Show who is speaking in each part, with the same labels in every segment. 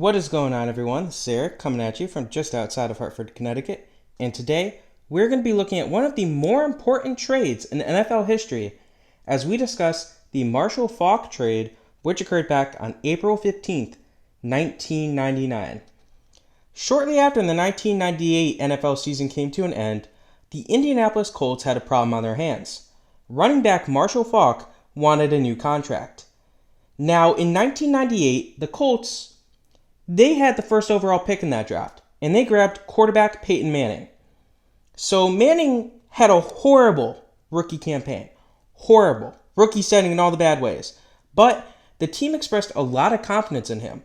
Speaker 1: What is going on, everyone? This is Eric coming at you from just outside of Hartford, Connecticut. And today, we're going to be looking at one of the more important trades in NFL history as we discuss the Marshall Faulk trade, which occurred back on April 15th, 1999. Shortly after the 1998 NFL season came to an end, the Indianapolis Colts had a problem on their hands. Running back Marshall Faulk wanted a new contract. Now, in 1998, the Colts, they had the first overall pick in that draft, and they grabbed quarterback Peyton Manning. So Manning had a horrible rookie campaign. Horrible. Rookie setting in all the bad ways. But the team expressed a lot of confidence in him,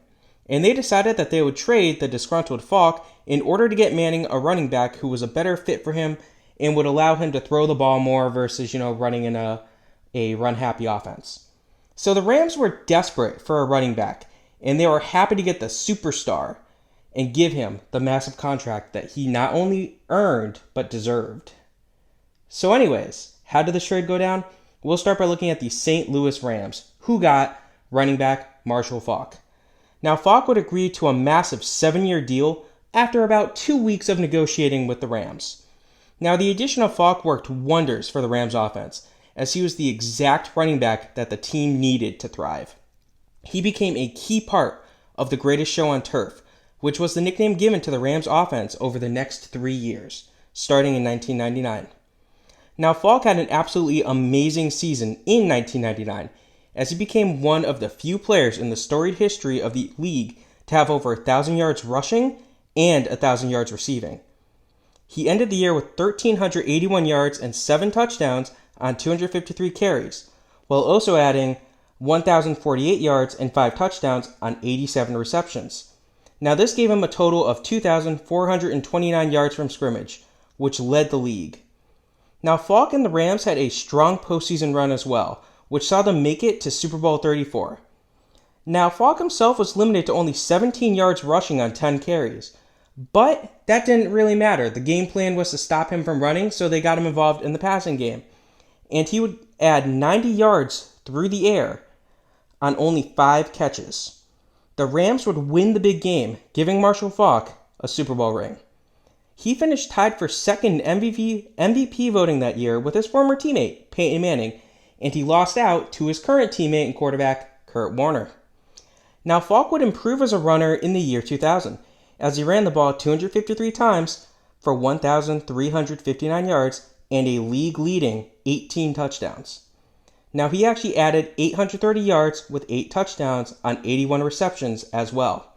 Speaker 1: and they decided that they would trade the disgruntled Faulk in order to get Manning a running back who was a better fit for him and would allow him to throw the ball more versus, running in a run-happy offense. So the Rams were desperate for a running back, and they were happy to get the superstar and give him the massive contract that he not only earned, but deserved. So anyways, how did this trade go down? We'll start by looking at the St. Louis Rams, who got running back Marshall Faulk. Now, Faulk would agree to a massive 7-year deal after about 2 weeks of negotiating with the Rams. Now, the addition of Faulk worked wonders for the Rams offense, as he was the exact running back that the team needed to thrive. He became a key part of the greatest show on turf, which was the nickname given to the Rams offense over the next 3 years, starting in 1999. Now, Faulk had an absolutely amazing season in 1999, as he became one of the few players in the storied history of the league to have over 1,000 yards rushing and 1,000 yards receiving. He ended the year with 1,381 yards and 7 touchdowns on 253 carries, while also adding 1,048 yards and 5 touchdowns on 87 receptions. Now, this gave him a total of 2,429 yards from scrimmage, which led the league. Now, Faulk and the Rams had a strong postseason run as well, which saw them make it to Super Bowl 34. Now, Faulk himself was limited to only 17 yards rushing on 10 carries, but that didn't really matter. The game plan was to stop him from running, so they got him involved in the passing game. And he would add 90 yards through the air on only 5 catches. The Rams would win the big game, giving Marshall Faulk a Super Bowl ring. He finished tied for second MVP voting that year with his former teammate, Peyton Manning, and he lost out to his current teammate and quarterback, Kurt Warner. Now, Faulk would improve as a runner in the year 2000, as he ran the ball 253 times for 1,359 yards and a league-leading 18 touchdowns. Now, he actually added 830 yards with 8 touchdowns on 81 receptions as well.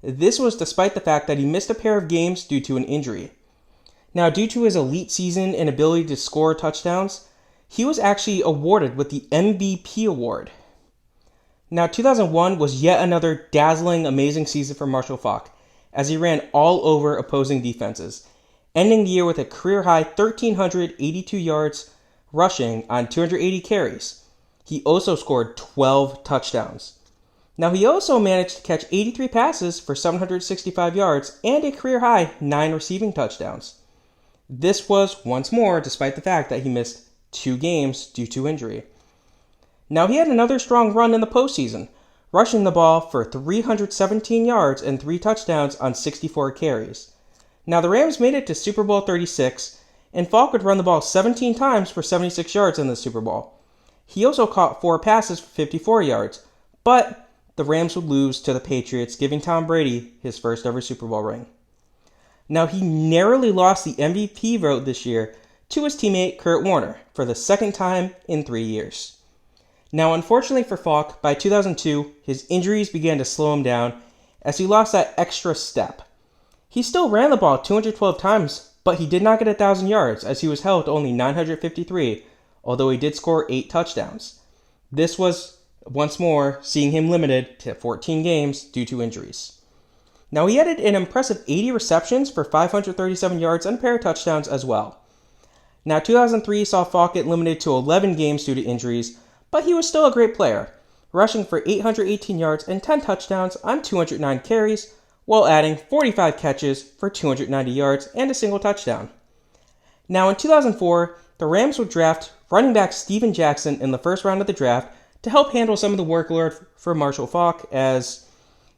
Speaker 1: This was despite the fact that he missed a pair of games due to an injury. Now, due to his elite season and ability to score touchdowns, he was actually awarded with the MVP award. Now, 2001 was yet another dazzling, amazing season for Marshall Faulk, as he ran all over opposing defenses, ending the year with a career-high 1,382 yards rushing on 280 carries. He also scored 12 touchdowns. Now, he also managed to catch 83 passes for 765 yards and a career-high 9 receiving touchdowns. This was, once more, despite the fact that he missed 2 games due to injury. Now, he had another strong run in the postseason, rushing the ball for 317 yards and 3 touchdowns on 64 carries. Now, the Rams made it to Super Bowl 36, and Faulk would run the ball 17 times for 76 yards in the Super Bowl. He also caught 4 passes for 54 yards, but the Rams would lose to the Patriots, giving Tom Brady his first ever Super Bowl ring. Now, he narrowly lost the MVP vote this year to his teammate Kurt Warner for the second time in 3 years. Now, unfortunately for Faulk, by 2002, his injuries began to slow him down as he lost that extra step. He still ran the ball 212 times, but he did not get 1,000 yards as he was held to only 953, although he did score 8 touchdowns. This was, once more, seeing him limited to 14 games due to injuries. Now, he added an impressive 80 receptions for 537 yards and a pair of touchdowns as well. Now, 2003 saw Faulk get limited to 11 games due to injuries, but he was still a great player, rushing for 818 yards and 10 touchdowns on 209 carries, while adding 45 catches for 290 yards and a single touchdown. Now, in 2004, the Rams would draft running back Steven Jackson in the first round of the draft to help handle some of the workload for Marshall Faulk, as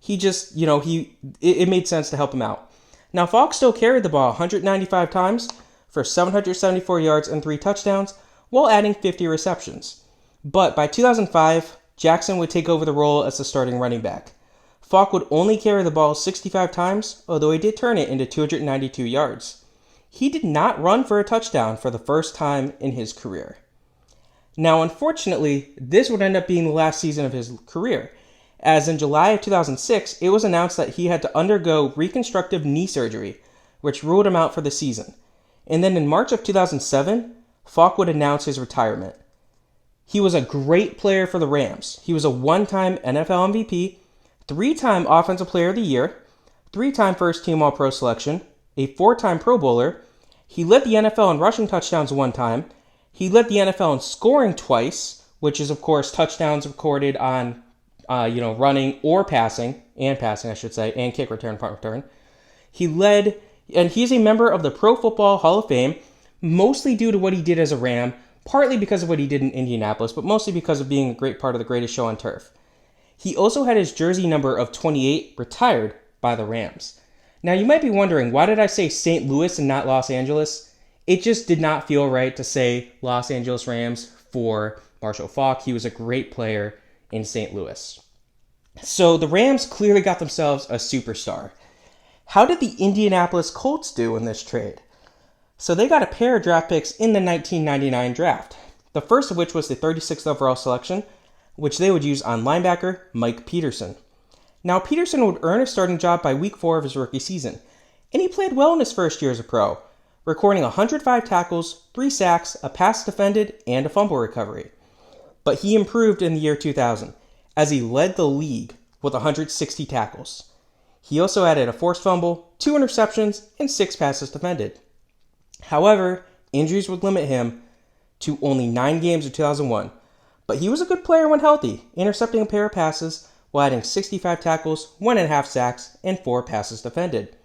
Speaker 1: he just, it made sense to help him out. Now, Faulk still carried the ball 195 times for 774 yards and 3 touchdowns while adding 50 receptions. But by 2005, Jackson would take over the role as the starting running back. Faulk would only carry the ball 65 times, although he did turn it into 292 yards. He did not run for a touchdown for the first time in his career. Now, unfortunately, this would end up being the last season of his career, as in July of 2006, it was announced that he had to undergo reconstructive knee surgery, which ruled him out for the season. And then in March of 2007, Faulk would announce his retirement. He was a great player for the Rams. He was a 1-time NFL MVP, 3-time Offensive Player of the Year, 3-time First-Team All-Pro selection, a 4-time Pro Bowler. He led the NFL in rushing touchdowns 1 time. He led the NFL in scoring twice, which is, of course, touchdowns recorded on, running or passing, and kick return, punt return. He led, and he's a member of the Pro Football Hall of Fame, mostly due to what he did as a Ram, partly because of what he did in Indianapolis, but mostly because of being a great part of the greatest show on turf. He also had his jersey number of 28 retired by the Rams. Now, you might be wondering, why did I say St. Louis and not Los Angeles? It just did not feel right to say Los Angeles Rams for Marshall Faulk. He was a great player in St. Louis. So the Rams clearly got themselves a superstar. How did the Indianapolis Colts do in this trade? So they got a pair of draft picks in the 1999 draft. The first of which was the 36th overall selection, which they would use on linebacker Mike Peterson. Now, Peterson would earn a starting job by week 4 of his rookie season, and he played well in his first year as a pro, recording 105 tackles, 3 sacks, a pass defended, and a fumble recovery. But he improved in the year 2000, as he led the league with 160 tackles. He also added a forced fumble, 2 interceptions, and 6 passes defended. However, injuries would limit him to only 9 games in 2001, but he was a good player when healthy, intercepting a pair of passes while adding 65 tackles, 1.5 sacks, and 4 passes defended.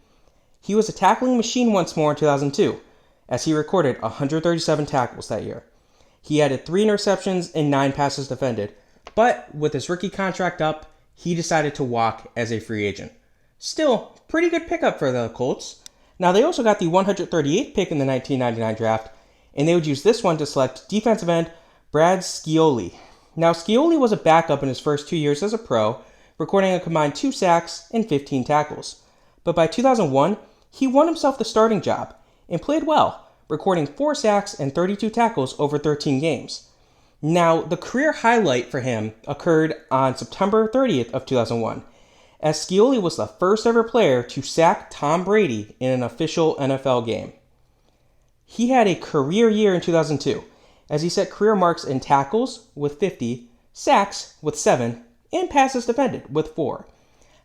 Speaker 1: He was a tackling machine once more in 2002, as he recorded 137 tackles that year. He added 3 interceptions and 9 passes defended, but with his rookie contract up, he decided to walk as a free agent. Still, pretty good pickup for the Colts. Now, they also got the 138th pick in the 1999 draft, and they would use this one to select defensive end Brad Scioli. Now, Scioli was a backup in his first 2 years as a pro, recording a combined 2 sacks and 15 tackles. But by 2001, he won himself the starting job and played well, recording 4 sacks and 32 tackles over 13 games. Now, the career highlight for him occurred on September 30th of 2001, as Scioli was the first ever player to sack Tom Brady in an official NFL game. He had a career year in 2002, as he set career marks in tackles with 50, sacks with 7, and passes defended with 4.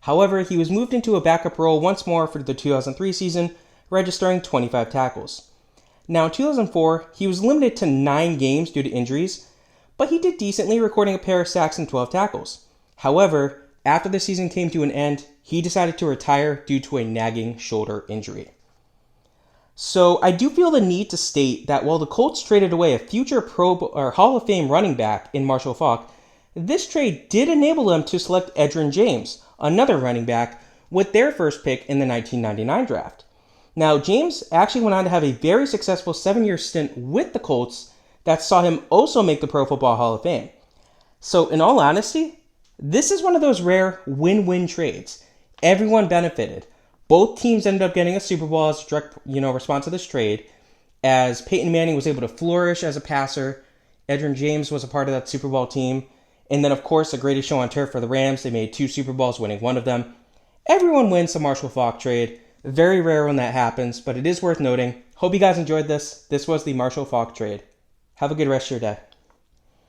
Speaker 1: However, he was moved into a backup role once more for the 2003 season, registering 25 tackles. Now, in 2004, he was limited to 9 games due to injuries, but he did decently, recording a pair of sacks and 12 tackles. However, after the season came to an end, he decided to retire due to a nagging shoulder injury. So I do feel the need to state that while the Colts traded away a future Hall of Fame running back in Marshall Faulk, this trade did enable them to select Edgerrin James, another running back, with their first pick in the 1999 draft. Now, James actually went on to have a very successful 7-year stint with the Colts that saw him also make the Pro Football Hall of Fame. So in all honesty, this is one of those rare win-win trades. Everyone benefited. Both teams ended up getting a Super Bowl as a direct, response to this trade, as Peyton Manning was able to flourish as a passer. Edgerrin James was a part of that Super Bowl team. And then, of course, the greatest show on turf for the Rams. They made 2 Super Bowls, winning one of them. Everyone wins the Marshall Faulk trade. Very rare when that happens, but it is worth noting. Hope you guys enjoyed this. This was the Marshall Faulk trade. Have a good rest of your day.